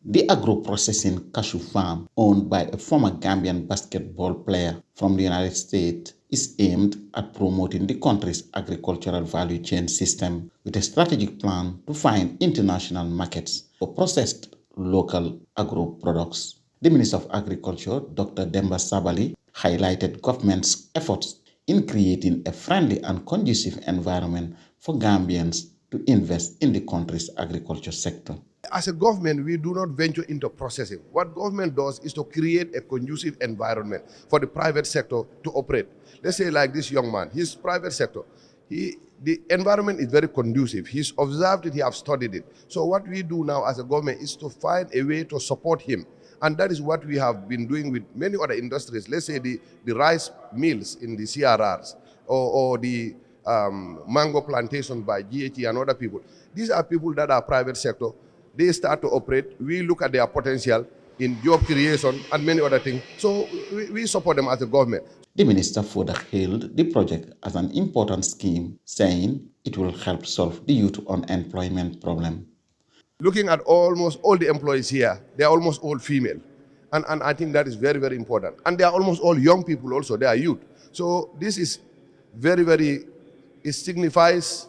The agro-processing cashew farm, owned by a former Gambian basketball player from the United States, is aimed at promoting the country's agricultural value chain system with a strategic plan to find international markets for processed local agro products. The Minister of Agriculture, Dr. Demba Sabally, highlighted government's efforts in creating a friendly and conducive environment for Gambians to invest in the country's agriculture sector. As a government, we do not venture into processing. What government does is to create a conducive environment for the private sector to operate. Let's say like this young man, his private sector, the environment is very conducive. He's observed it, he has studied it. So what we do now as a government is to find a way to support him. And that is what we have been doing with many other industries. Let's say the rice mills in the CRRs or the mango plantations by GHE and other people. These are people that are private sector. They start to operate. We look at their potential in job creation and many other things. So we support them as a government. The minister further hailed the project as an important scheme, saying it will help solve the youth unemployment problem. Looking at almost all the employees here, they are almost all female. And I think that is very, very important. And they are almost all young people also, they are youth. So this is it signifies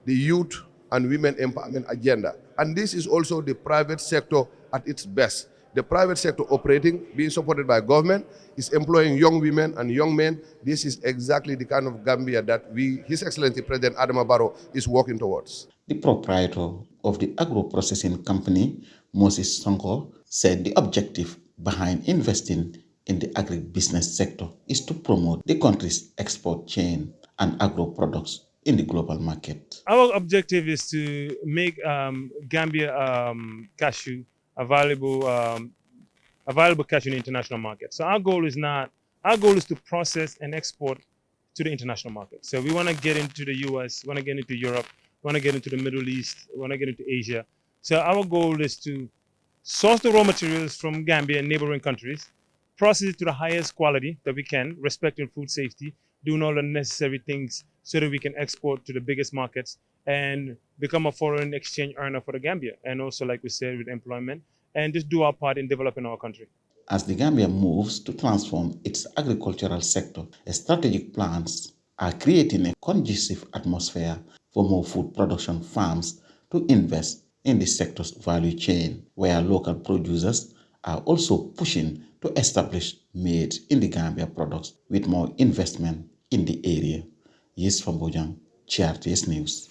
the youth and women empowerment agenda. And this is also the private sector at its best. The private sector operating, being supported by government, is employing young women and young men. This is exactly the kind of Gambia that His Excellency President Adama Barrow is working towards. The proprietor of the agro-processing company, Moses Sonko, said the objective behind investing in the agribusiness sector is to promote the country's export chain and agro products in the global market. Our objective is to make Gambia cashew available cashew in the international market. So our goal is to process and export to the international market. So we want to get into the US, want to get into Europe, want to get into the Middle East, want to get into Asia. So our goal is to source the raw materials from Gambia and neighboring countries, process it to the highest quality that we can, respecting food safety, doing all the necessary things so that we can export to the biggest markets and become a foreign exchange earner for the Gambia. And also, like we said, with employment, and just do our part in developing our country. As the Gambia moves to transform its agricultural sector, strategic plans are creating a conducive atmosphere for more food production farms to invest in the sector's value chain, where local producers are also pushing to establish made in the Gambia products with more investment in the area. Yusupha Bojang, GRTS News.